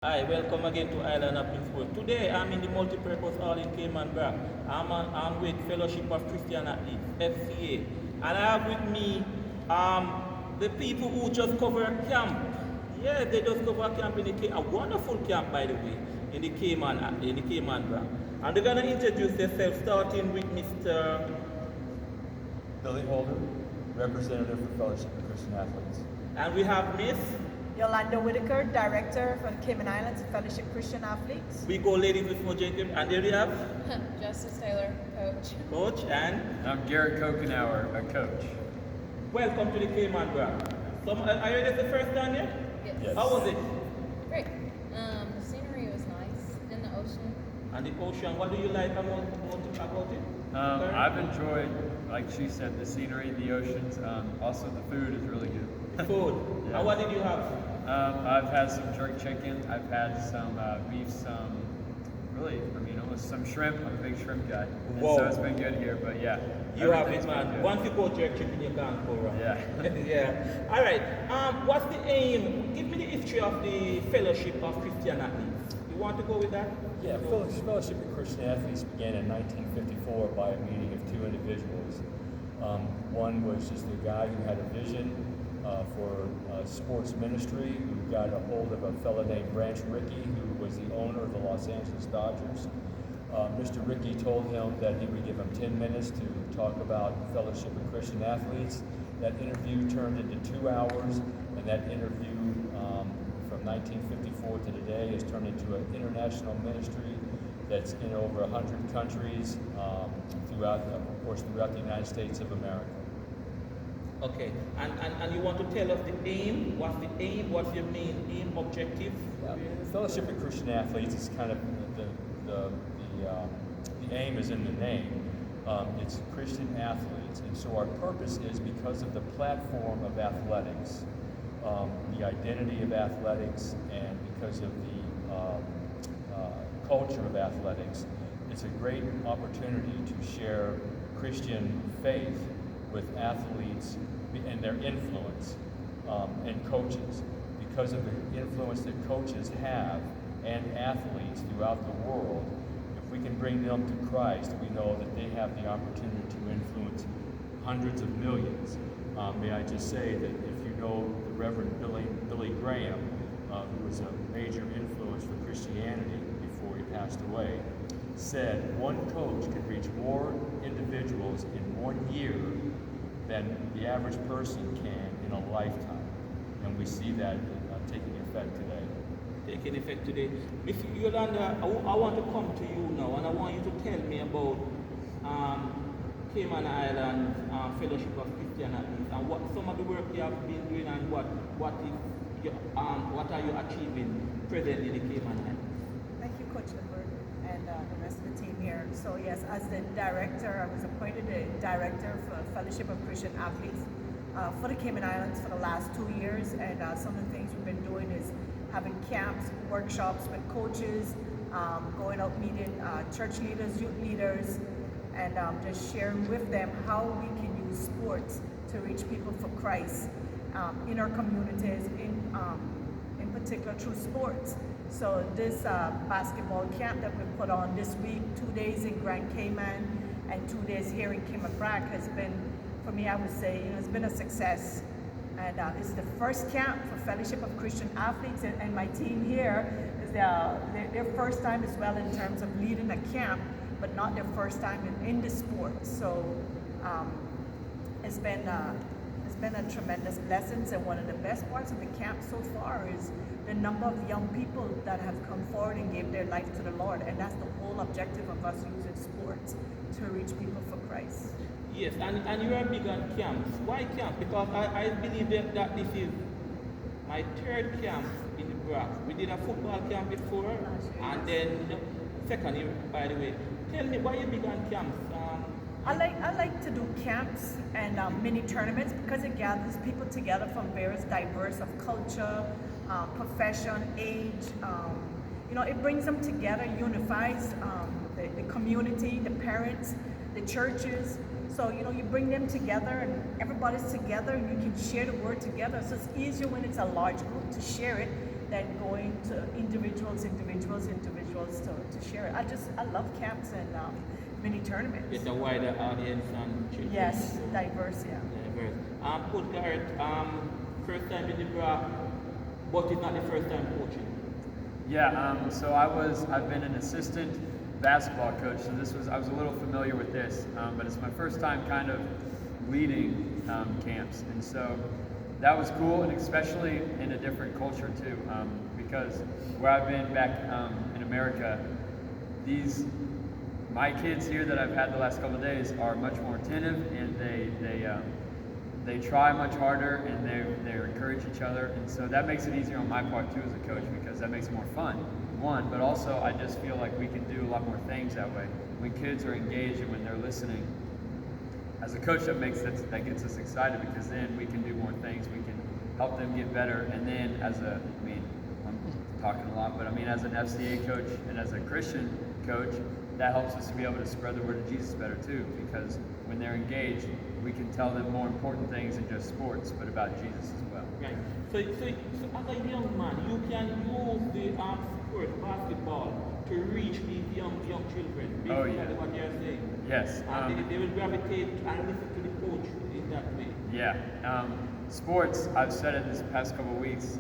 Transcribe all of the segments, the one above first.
Hi, welcome again to Island of Sport. Today I'm in the multi-purpose hall in Cayman Brac. I'm with Fellowship of Christian Athletes, FCA. And I have with me the people who just cover a camp. Yeah, they just cover a camp in the a wonderful camp, by the way, in the Cayman Brac. And they're gonna introduce themselves, starting with Mr. Billy Holder, representative for Fellowship of Christian Athletes. And we have Miss. Yolanda Whitaker, Director for the Cayman Islands Fellowship Christian Athletes. We go ladies with more Jacob. And there we have Justice Taylor, coach. Coach and I'm Garrett Kokenauer, a coach. welcome to the Cayman Brac. Are you the first time here? Yes. How was it? Great. The scenery was nice in the ocean. And the ocean, what do you like about it? I've enjoyed, like she said, the scenery, the oceans. Also, the food is really good. Food. Yeah. And what did you have? I've had some jerk chicken. I've had some beef, almost some shrimp. I'm a big shrimp guy. And Whoa. so it's been good here, but yeah. You have everything's it, been man. good. Once you go jerk chicken, you can't go wrong. Yeah. Yeah. All right. What's the aim? Give me the history of the Fellowship of Christian Athletes. You want to go with that? Yeah, Fellowship of Christian Athletes began in 1954 by a meeting of two individuals. One was just a guy who had a vision for sports ministry, who got a hold of a fellow named Branch Rickey, who was the owner of the Los Angeles Dodgers. Mr. Rickey told him that he would give him 10 minutes to talk about Fellowship of Christian Athletes. That interview turned into 2 hours, and that interview from 1954 to today has turned into an international ministry that's in over 100 countries throughout the United States of America. Okay. And you want to tell us the aim? What's the aim? What's your main aim, objective? Yeah, Fellowship of Christian Athletes is kind of the aim is in the name. It's Christian athletes, and so our purpose is because of the platform of athletics, the identity of athletics, and because of the culture of athletics. It's a great opportunity to share Christian faith with athletes and their influence and coaches. Because of the influence that coaches have and athletes throughout the world, if we can bring them to Christ, we know that they have the opportunity to influence hundreds of millions. May I just say that if you know the Reverend Billy Graham, who was a major influence for Christianity before he passed away, said one coach can reach more individuals in 1 year than the average person can in a lifetime. And we see that taking effect today. Taking effect today. Miss Yolanda, I want to come to you now, and I want you to tell me about Cayman Islands Fellowship of Christian Athletes and what some of the work you have been doing, and what are you achieving presently in the Cayman Islands? Thank you, Coach Lindbergh, and the rest of the team here. So yes, as the director, I was appointed the director for Fellowship of Christian Athletes for the Cayman Islands for the last 2 years, and some of the things we've been doing is having camps, workshops with coaches, going out meeting church leaders, youth leaders, and just sharing with them how we can use sports to reach people for Christ in our communities, in particular through sports. So this basketball camp that we put on this week, 2 days in Grand Cayman and 2 days here in Cayman Brac, has been, for me, I would say, it's been a success. And this is the first camp for Fellowship of Christian Athletes, and my team here is their first time as well in terms of leading a camp, but not their first time in the sport. So it's been a tremendous blessing, and one of the best parts of the camp so far is the number of young people that have come forward and gave their life to the Lord, and that's the whole objective of us using sports to reach people for Christ. Yes, and you are big on camps. Why camp? Because I believe that this is my third camp in the Brac. We did a football camp before, and then second year, by the way. Tell me, why you big on camps? I like to do camps and mini tournaments because it gathers people together from various diverse of culture, profession, age. It brings them together, unifies the community, the parents, the churches. So, you bring them together and everybody's together and you can share the word together. So it's easier when it's a large group to share it then going to individuals to share it. I love camps and mini tournaments. It's a wider audience and children. Yes, diverse, yeah. Diverse. Coach Garrett, first time in the Brac, but it's not the first time coaching. Yeah, so I've been an assistant basketball coach, so I was a little familiar with this, but it's my first time kind of leading camps, and so that was cool, and especially in a different culture too, because where I've been back in America, my kids here that I've had the last couple of days are much more attentive, and they try much harder, and they encourage each other, and so that makes it easier on my part too as a coach, because that makes it more fun, one, but also I just feel like we can do a lot more things that way. When kids are engaged and when they're listening, as a coach, that gets us excited, because then we can do more things, we can help them get better, and then I'm talking a lot, but as an FCA coach and as a Christian coach, that helps us to be able to spread the word of Jesus better too, because when they're engaged, we can tell them more important things than just sports, but about Jesus as well. Right. So as a young man, you can use the sport, basketball, to reach these young children. Oh, yeah. What you're saying. Yes. And they will gravitate and listen to the coach in that way. Yeah. Sports, I've said it this past couple of weeks,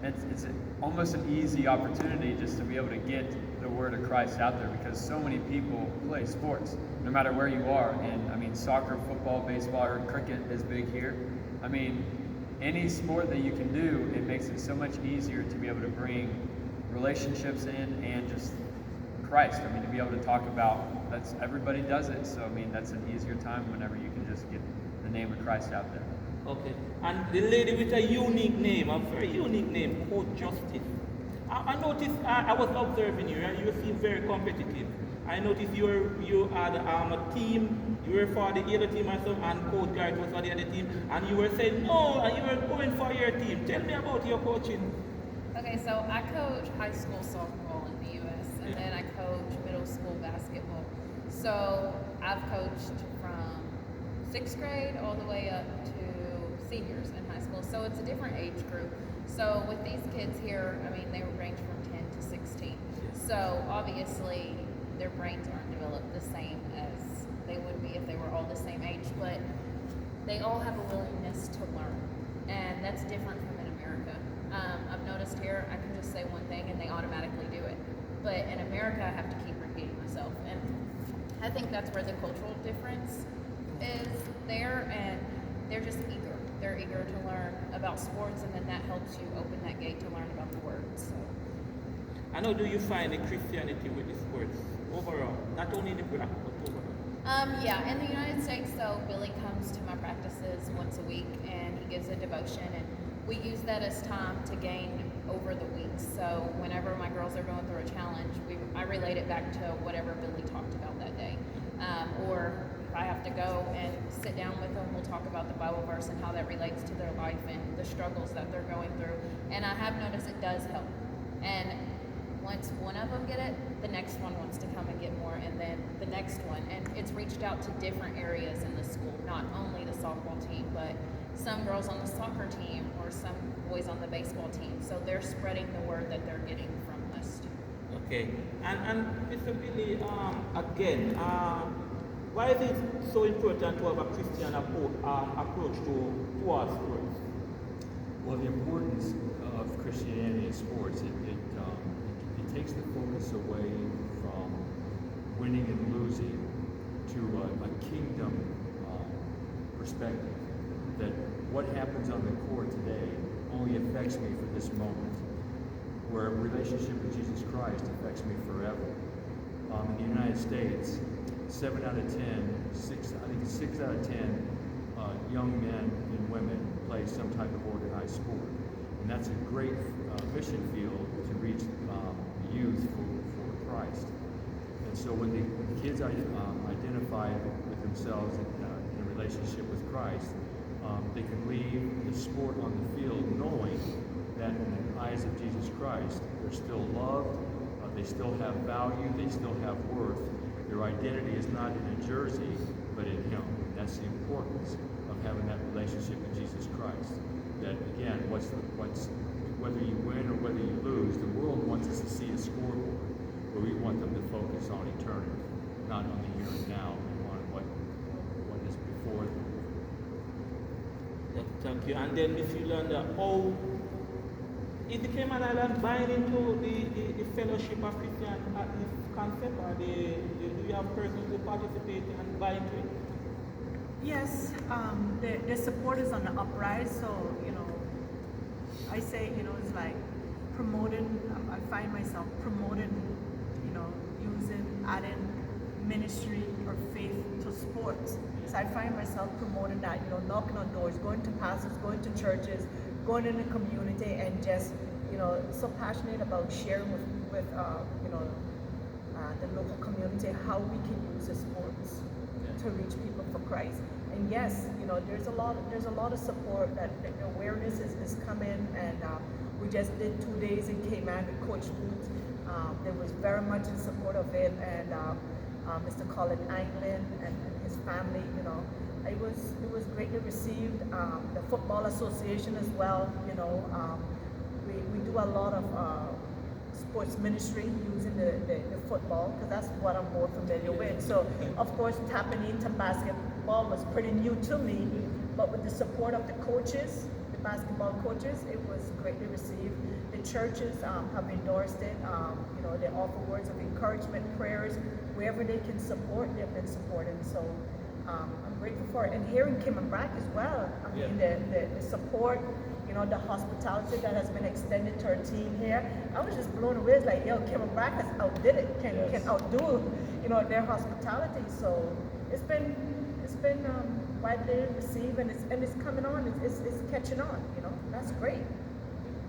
it's almost an easy opportunity just to be able to get the word of Christ out there, because so many people play sports, no matter where you are. And soccer, football, baseball, or cricket is big here. Any sport that you can do, it makes it so much easier to be able to bring relationships in and just Christ. To be able to talk about, everybody does it, so that's an easier time whenever you can just get the name of Christ out there. Okay. And the lady with a unique name, a very unique name, Coach Justice. I noticed, I was observing you, and you seem very competitive. I noticed you had a team, you were for the other team and Coach Garrett was for the other team, and you were saying no, and you were going for your team. Tell me about your coaching. Okay, so I coach high school softball in the U.S. and then I coach middle school basketball. So I've coached from 6th grade all the way up to seniors in high school. So it's a different age group. So with these kids here, they range from 10 to 16. So obviously their brains aren't developed the same as they would be if they were all the same age, but they all have a willingness to learn, and that's different from in America. I've noticed here, I can just say one thing and they automatically do it. But in America, I have to keep repeating myself. And I think that's where the cultural difference is there, and they're just eager. They're eager to learn about sports, and then that helps you open that gate to learn about the word. So. And how do you find the Christianity with the sports overall? Not only in the Brac, but overall. Yeah, in the United States, so Billy comes to my practices once a week, and he gives a devotion, and we use that as time to gain over the week. So whenever my girls are going through a challenge, I relate it back to whatever Billy talked about that day. Or if I have to go and sit down with them, we'll talk about the Bible verse and how that relates to their life and the struggles that they're going through. And I have noticed it does help. And once one of them get it, the next one wants to come and get more, and then the next one. And it's reached out to different areas in the school, not only the softball team, but some girls on the soccer team or some boys on the baseball team. So they're spreading the word that they're getting from us too. Okay. And Mr. Billy, again, why is it so important to have a Christian approach to our sports? Well, the importance of Christianity in sports, it takes the focus away from winning and losing to a kingdom perspective. That what happens on the court today only affects me for this moment, where a relationship with Jesus Christ affects me forever. In the United States, 6 out of 10 young men and women play some type of organized sport. And that's a great mission field to reach youth for Christ. And so when the kids identify with themselves in a relationship with Christ, they can leave the sport on the field knowing that in the eyes of Jesus Christ, they're still loved, they still have value, they still have worth. Their identity is not in a jersey, but in Him. That's the importance of having that relationship with Jesus Christ. That again, what's whether you win or whether you lose, the world wants us to see a scoreboard where we want them to focus on eternity, not on the here and now, but on what is before them. Thank you. And then Miss Yolanda, how is the Cayman Islands buying into the Fellowship of Christian Athletes concept, or do you have persons who participate and buy into it? Yes, the support is on the uprise, so, I say, it's like promoting, I find myself promoting, adding ministry or faith to sports. So I find myself promoting that, knocking on doors, going to pastors, going to churches, going in the community, and just, so passionate about sharing with the local community how we can use the sports to reach people for Christ. And yes, there's a lot of support that the awareness is coming, and we just did 2 days in Cayman with Coach Booth. There was very much in support of it, and Mr. Colin Anglin and his family, it was greatly received. The Football Association as well, we do a lot of sports ministry using the football, because that's what I'm more familiar with. So of course tapping into basketball was pretty new to me, but with the support of the coaches, the basketball coaches, it was greatly received. The churches have endorsed it. They offer words of encouragement, prayers, wherever they can support, they've been supporting. So I'm grateful for it. And here in Cayman Brac as well, I mean, the support, the hospitality that has been extended to our team here. I was just blown away. It's like, Cayman Brac has outdid it, can outdo, their hospitality. So it's been widely received, and it's coming on. It's catching on. That's great.